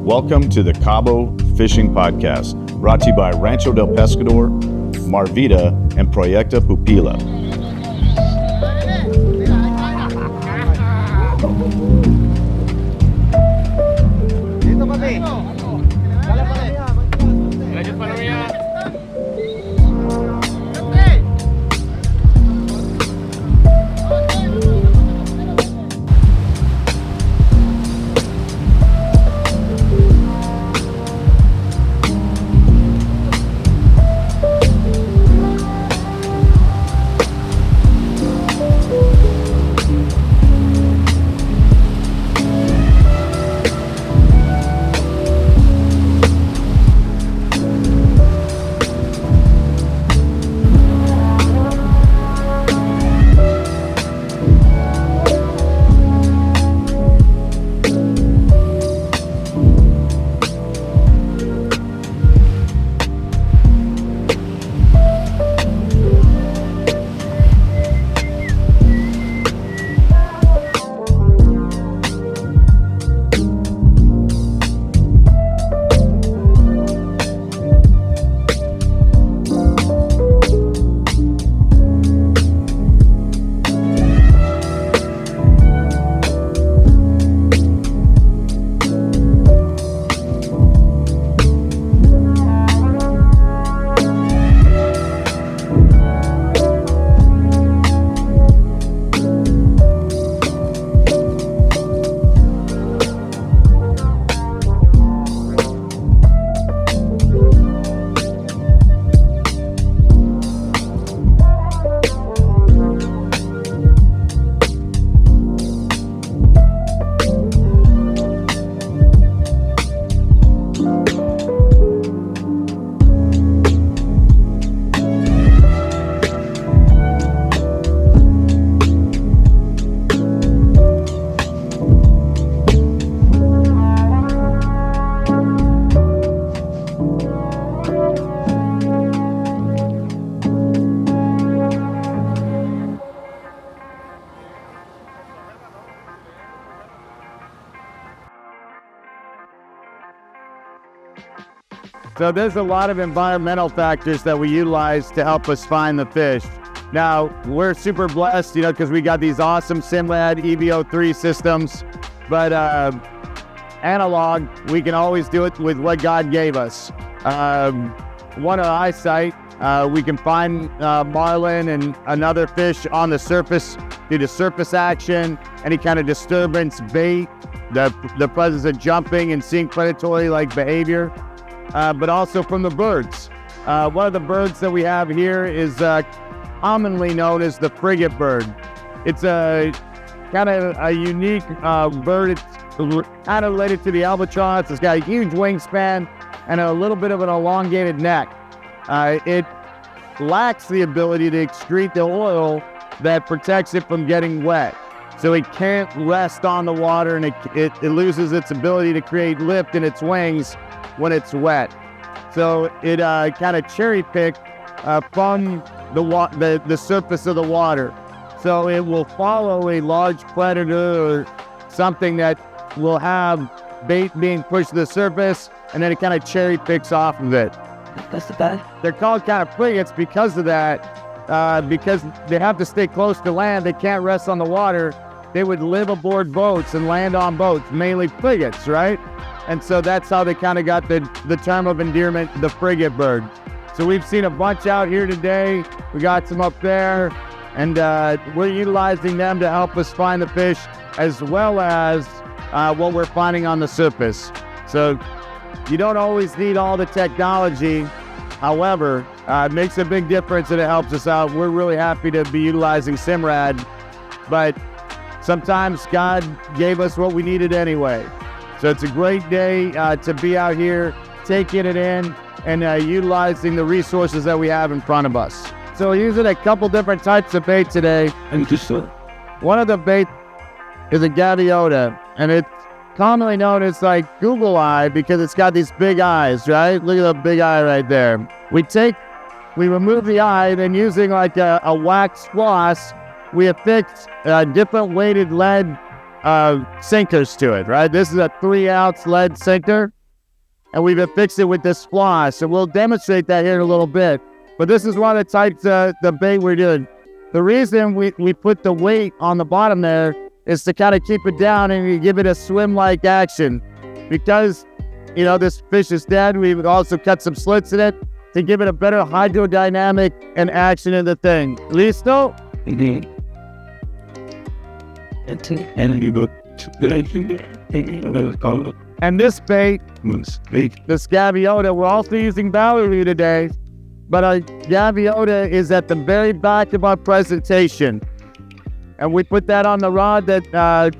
Welcome to the Cabo Fishing Podcast, brought to you by Rancho del Pescador, MarVida, and Proyecta Pupila. So there's a lot of environmental factors that we utilize to help us find the fish. Now, we're super blessed, because we got these awesome Simrad EVO3 systems, but analog, we can always do it with what God gave us. One of eyesight, we can find Marlin and another fish on the surface due to surface action, any kind of disturbance, bait, the presence of jumping and seeing predatory-like behavior. But also from the birds. One of the birds that we have here is commonly known as the frigate bird. It's a kind of a unique bird. It's kind of related to the albatross. It's got a huge wingspan and a little bit of an elongated neck. It lacks the ability to excrete the oil that protects it from getting wet. So it can't rest on the water, and it loses its ability to create lift in its wings when it's wet. So it kind of cherry pick from the surface of the water. So it will follow a large predator or something that will have bait being pushed to the surface, and then it kind of cherry picks off of it. That's the bad. They're called kind of frigates because of that, because they have to stay close to land. They can't rest on the water. They would live aboard boats and land on boats, mainly frigates, right? And so that's how they kind of got the term of endearment, the frigate bird. So we've seen a bunch out here today. We got some up there, and we're utilizing them to help us find the fish, as well as what we're finding on the surface. So you don't always need all the technology. However, it makes a big difference and it helps us out. We're really happy to be utilizing Simrad, but sometimes God gave us what we needed anyway. So it's a great day to be out here, taking it in and utilizing the resources that we have in front of us. So we're using a couple different types of bait today. One of the bait is a gaviota, and it's commonly known as like Google eye because it's got these big eyes, right? Look at the big eye right there. We remove the eye, then using like a wax floss, we affix different weighted lead sinkers to it, right? This is a 3-ounce lead sinker, and we've affixed it with this floss, and we'll demonstrate that here in a little bit. But this is one of the types of the bait we're doing. The reason we put the weight on the bottom there is to kind of keep it down and give it a swim-like action. Because, this fish is dead, we would also cut some slits in it to give it a better hydrodynamic and action in the thing. Listo? And this bait, this gaviota, we're also using Valerie today, but our gaviota is at the very back of our presentation. And we put that on the rod that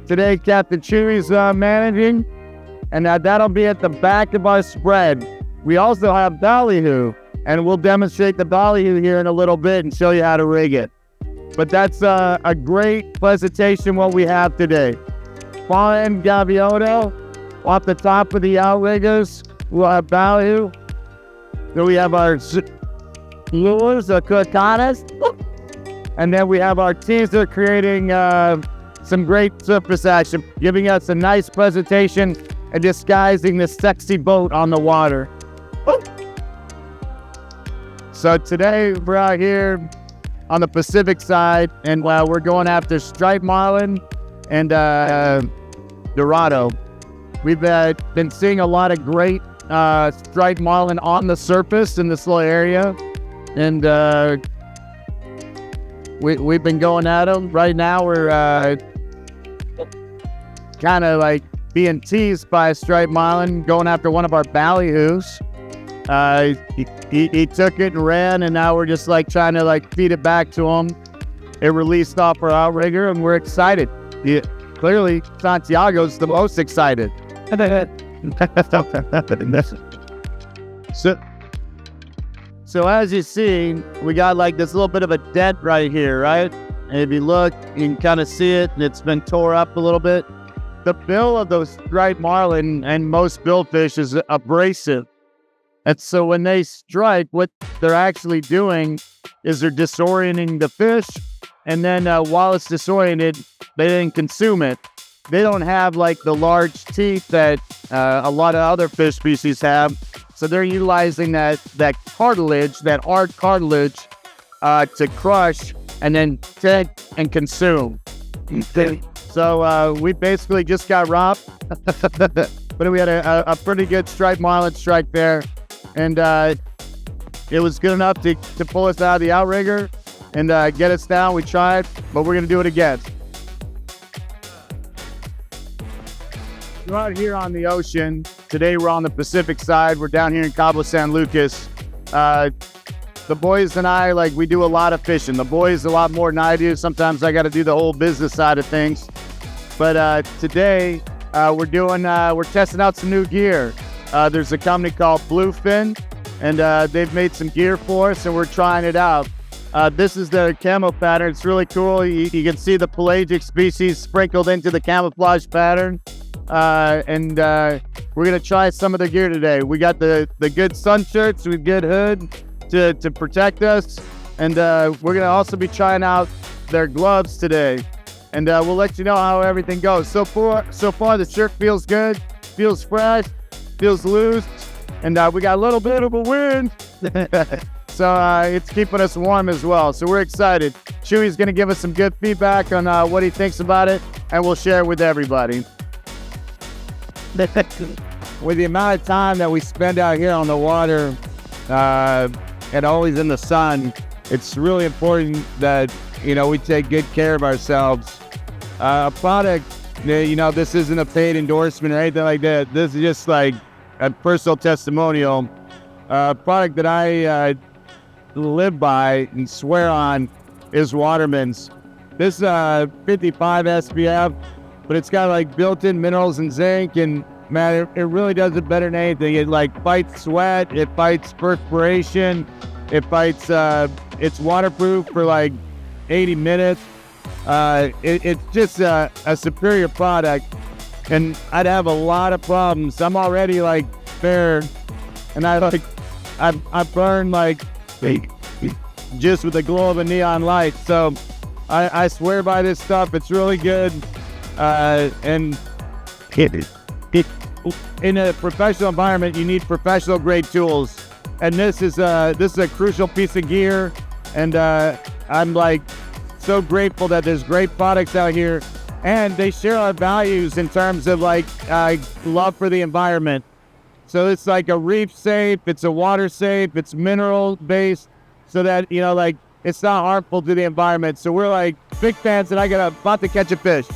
today Captain Chewy's managing, and that'll be at the back of our spread. We also have ballyhoo, and we'll demonstrate the ballyhoo here in a little bit and show you how to rig it. But that's a great presentation what we have today. Fine gaviota off the top of the outriggers. We'll have ballyhoo. Then we have our lures, the curcanas. And then we have our teaser creating some great surface action, giving us a nice presentation and disguising this sexy boat on the water. So today we're out here on the Pacific side, and we're going after striped marlin and dorado. We've been seeing a lot of great striped marlin on the surface in this little area, and we've been going at them. Right now we're kind of like being teased by a striped marlin, going after one of our ballyhoos. He took it and ran, and now we're just like trying to like feed it back to him. It released off our outrigger, and we're excited. Clearly, Santiago's the most excited. So as you see, we got like this little bit of a dent right here, right? And if you look, you can kind of see it, and it's been tore up a little bit. The bill of those striped marlin and most billfish is abrasive. And so when they strike, what they're actually doing is they're disorienting the fish. And then while it's disoriented, they didn't consume it. They don't have like the large teeth that a lot of other fish species have. So they're utilizing that cartilage, that hard cartilage, to crush and then take and consume. So we basically just got robbed. But we had a pretty good striped marlin strike there. And it was good enough to pull us out of the outrigger and get us down. We tried, but we're going to do it again. We're out here on the ocean. Today we're on the Pacific side. We're down here in Cabo San Lucas. The boys and I, we do a lot of fishing. The boys a lot more than I do. Sometimes I got to do the whole business side of things. But today we're testing out some new gear. There's a company called BLUEFIN, and they've made some gear for us, and we're trying it out. This is their camo pattern. It's really cool. You can see the pelagic species sprinkled into the camouflage pattern. And we're going to try some of the gear today. We got the good sun shirts with good hood to protect us. And we're going to also be trying out their gloves today. And we'll let you know how everything goes. So far, the shirt feels good, feels fresh, feels loose. And we got a little bit of a wind. So it's keeping us warm as well. So we're excited. Chewy's going to give us some good feedback on what he thinks about it. And we'll share it with everybody. With the amount of time that we spend out here on the water and always in the sun, it's really important that, we take good care of ourselves. A product, this isn't a paid endorsement or anything like that. This is just like a personal testimonial. A product that I live by and swear on is Waterman's. This is 55 SPF. But it's got built-in minerals and zinc, and man, it really does it better than anything. It fights sweat, it fights perspiration, it fights. It's waterproof for 80 minutes. It's just a superior product, and I'd have a lot of problems. I'm already fair, and I burn just with the glow of a neon light. So I swear by this stuff. It's really good. And in a professional environment, you need professional grade tools. And this is a crucial piece of gear. And I'm like so grateful that there's great products out here, and they share our values in terms of like love for the environment. So it's like a reef safe, it's a water safe, it's mineral based, so that, you know, like it's not harmful to the environment. So we're like big fans, and I got about to catch a fish.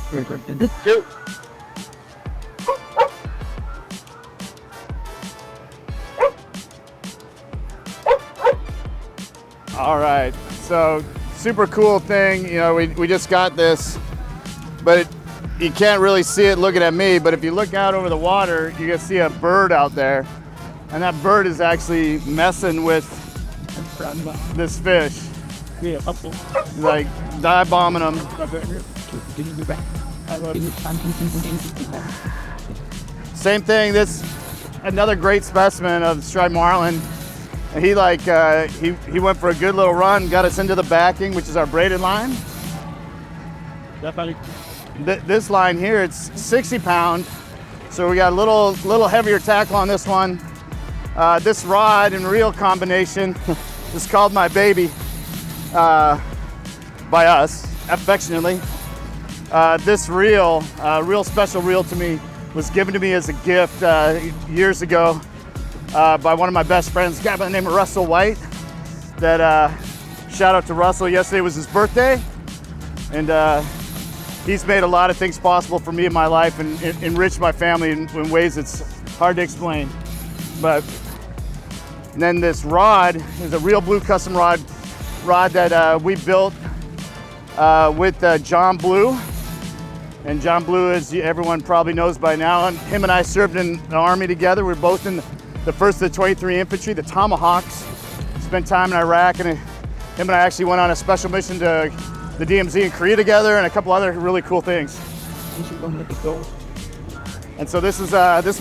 All right, so super cool thing. You know, we just got this, but you can't really see it looking at me, but if you look out over the water, you can see a bird out there, and that bird is actually messing with this fish. Like dive bombing them. Same thing, this another great specimen of striped marlin. And he like he went for a good little run, got us into the backing, which is our braided line. This line here, it's 60 pound, so we got a little heavier tackle on this one. This rod and reel combination is called my baby by us, affectionately. This reel, real special reel to me, was given to me as a gift years ago by one of my best friends, a guy by the name of Russell White. That shout out to Russell. Yesterday was his birthday, and he's made a lot of things possible for me in my life and enriched my family in ways that's hard to explain. And then this rod is a real blue custom rod that we built with John Blue. And John Blue, as everyone probably knows by now, and him and I served in the Army together. We were both in the 1st of the 23 Infantry, the Tomahawks. Spent time in Iraq, and him and I actually went on a special mission to the DMZ in Korea together, and a couple other really cool things. And so this is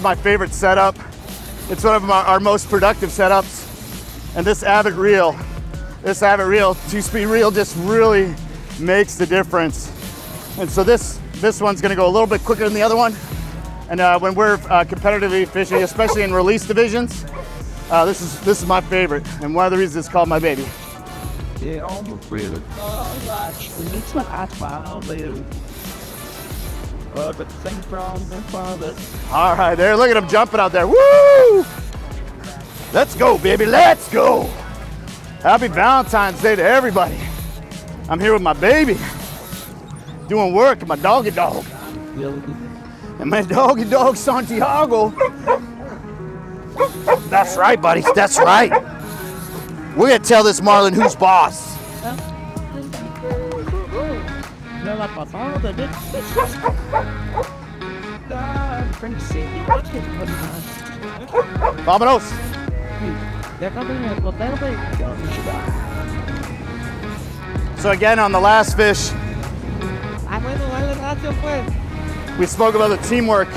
my favorite setup. It's one of our most productive setups. And this Avid reel, 2-speed reel, just really makes the difference. And so this one's gonna go a little bit quicker than the other one. And when we're competitively fishing, especially in release divisions, this is my favorite, and one of the reasons it's called my baby. All right, there, look at him jumping out there. Woo! Let's go, baby, let's go. Happy Valentine's Day to everybody. I'm here with my baby, doing work, and my doggy dog. And my doggy dog, Santiago. That's right, buddy, that's right. We're gonna tell this Marlin who's boss. Vámonos. So again, on the last fish, we spoke about the teamwork.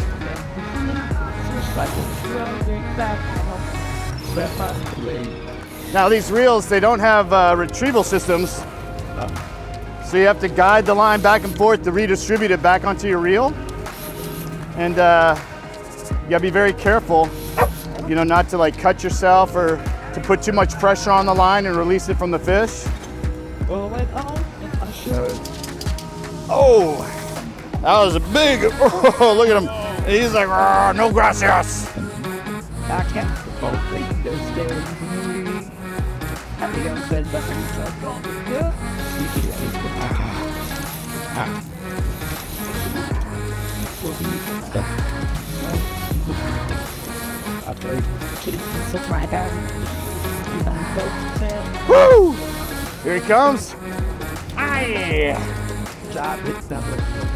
Now these reels, they don't have retrieval systems, so you have to guide the line back and forth to redistribute it back onto your reel. And you gotta be very careful, you know, not to like cut yourself or to put too much pressure on the line and release it from the fish. Oh, that was a big, oh, look at him. He's like, no gracias. Woo! Here he comes. Aye.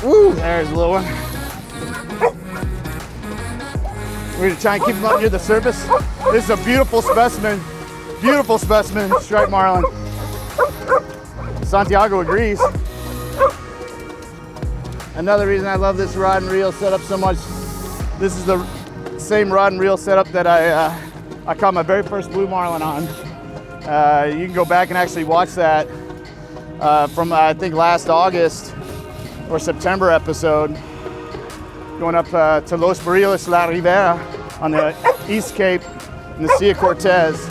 Woo! There's a little one. We're gonna try and keep him up near the surface. This is a beautiful specimen, striped marlin. Santiago agrees. Another reason I love this rod and reel setup so much, this is the same rod and reel setup that I caught my very first blue marlin on. You can go back and actually watch that from I think last August or September episode. going up to Los Barriles La Rivera on the East Cape in the Sea of Cortez.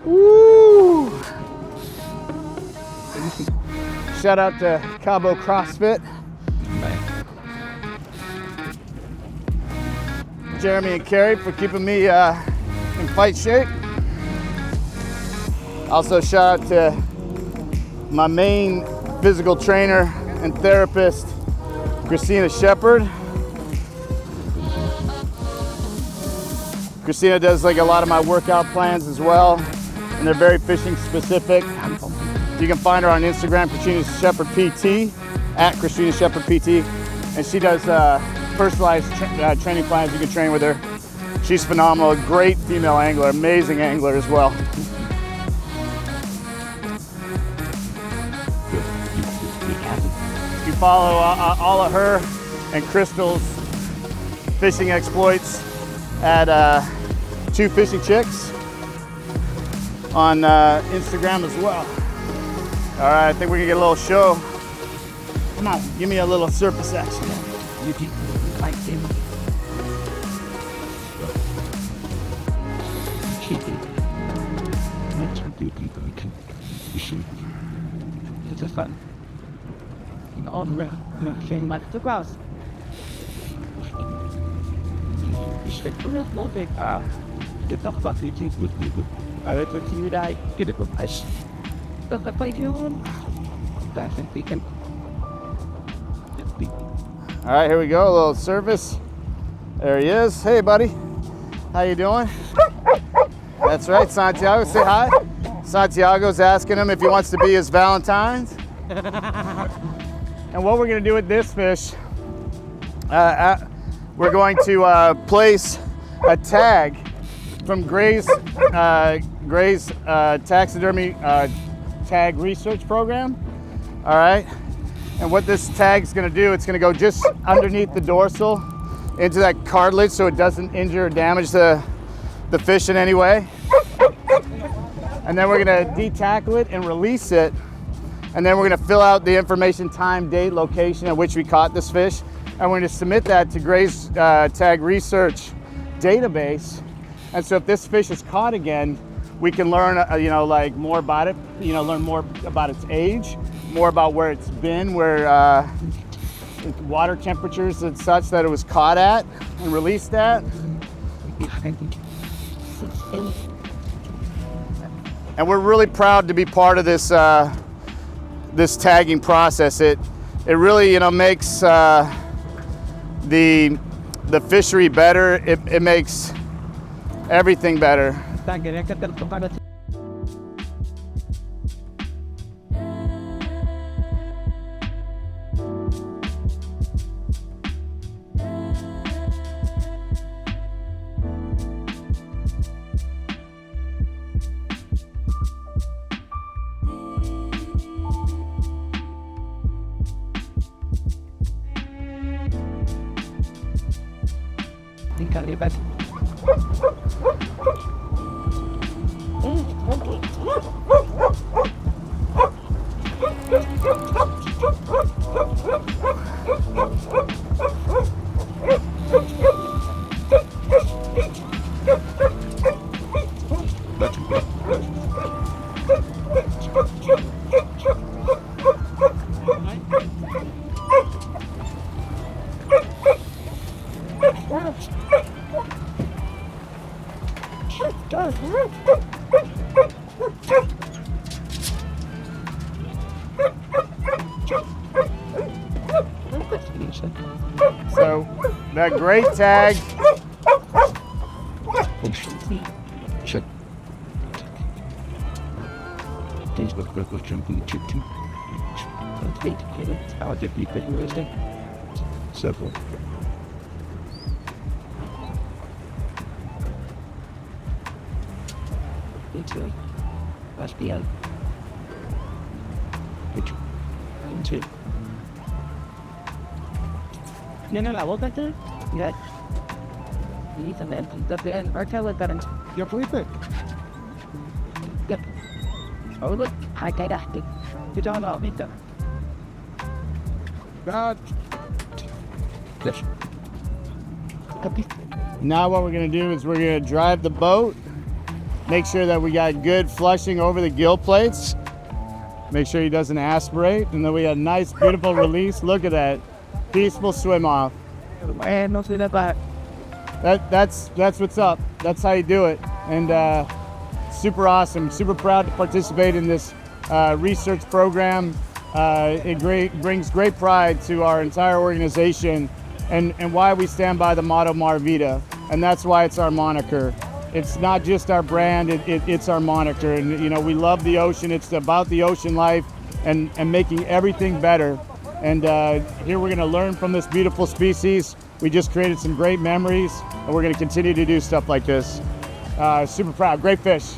Woo! Shout out to Cabo CrossFit. Jeremy and Carrie for keeping me in fight shape. Also shout out to my main physical trainer and therapist, Christina Shepard. Christina does like a lot of my workout plans as well, and they're very fishing specific. You can find her on Instagram, Christina Shepard PT, at Christina Shepard PT, and she does personalized training plans. You can train with her. She's phenomenal, a great female angler, amazing angler as well. You follow all of her and Crystal's fishing exploits at Two Fishing Chicks on Instagram as well. All right, I think we can get a little show. Come on, give me a little surface action. You keep like him. It's just fun. All around, nothing but the grass. Get the fuck you think with you. I let you die. Get it with us. Does that play you on? I think we can. All right, here we go. A little service. There he is. Hey, buddy. How you doing? That's right, Santiago. Say hi. Santiago's asking him if he wants to be his Valentine's. And what we're going to do with this fish, we're going to place a tag from Gray's Taxidermy tag research program. All right. And what this tag is going to do, it's going to go just underneath the dorsal into that cartilage so it doesn't injure or damage the fish in any way. And then we're going to de-tackle it and release it. And then we're going to fill out the information, time, date, location at which we caught this fish. And we're going to submit that to Gray's tag research database. And so if this fish is caught again, we can learn, like more about it, learn more about its age, more about where it's been, where water temperatures and such that it was caught at and released at. And we're really proud to be part of this this tagging process. It really makes the fishery better. It makes everything better. So that great tag. Several. Must be out. No, la boca está. Mira. Y también. Ahorita voy para. You're sleeping. Yep. Oh, look. I got it. You're talking about me, though. God. fish. Now what we're gonna do is we're gonna drive the boat, make sure that we got good flushing over the gill plates, make sure he doesn't aspirate, and then we got a nice, beautiful release. Look at that, peaceful swim off. And no see that back. That's what's up. That's how you do it. And super awesome. Super proud to participate in this research program. It brings great pride to our entire organization, and why we stand by the motto MarVida, and that's why it's our moniker. It's not just our brand, it's our moniker. And you know, we love the ocean. It's about the ocean life and making everything better. And here we're gonna learn from this beautiful species. We just created some great memories, and we're gonna continue to do stuff like this. Super proud, great fish.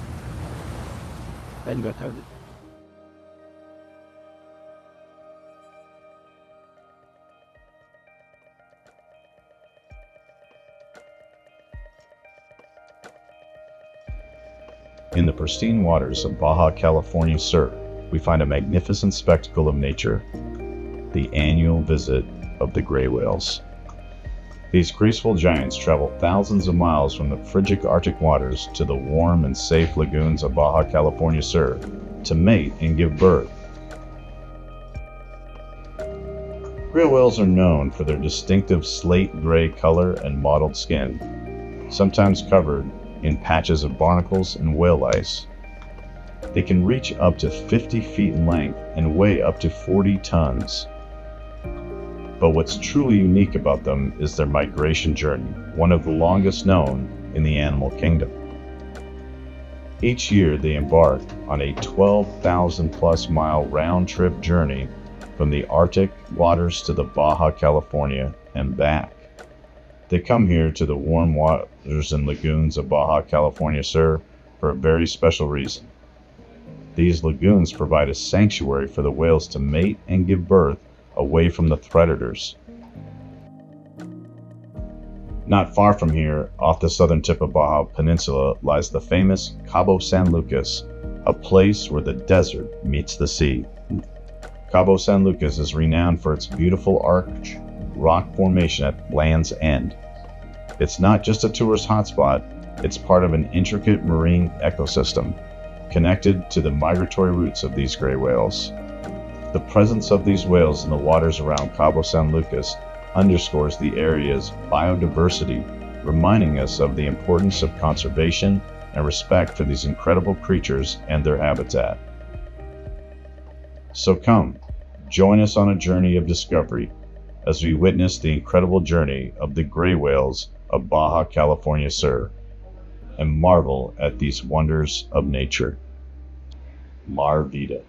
In the pristine waters of Baja California Sur, we find a magnificent spectacle of nature, the annual visit of the gray whales. These graceful giants travel thousands of miles from the frigid Arctic waters to the warm and safe lagoons of Baja California Sur to mate and give birth. Gray whales are known for their distinctive slate gray color and mottled skin, sometimes covered in patches of barnacles and whale ice. They can reach up to 50 feet in length and weigh up to 40 tons. But what's truly unique about them is their migration journey, one of the longest known in the animal kingdom. Each year they embark on a 12,000 plus mile round-trip journey from the Arctic waters to the Baja California and back. They come here to the warm waters and lagoons of Baja California Sur for a very special reason. These lagoons provide a sanctuary for the whales to mate and give birth away from the predators. Not far from here, off the southern tip of Baja Peninsula, lies the famous Cabo San Lucas, a place where the desert meets the sea. Cabo San Lucas is renowned for its beautiful arch rock formation at Land's End. It's not just a tourist hotspot, it's part of an intricate marine ecosystem connected to the migratory routes of these gray whales. The presence of these whales in the waters around Cabo San Lucas underscores the area's biodiversity, reminding us of the importance of conservation and respect for these incredible creatures and their habitat. So come, join us on a journey of discovery as we witness the incredible journey of the gray whales of Baja California Sur and marvel at these wonders of nature. MarVida.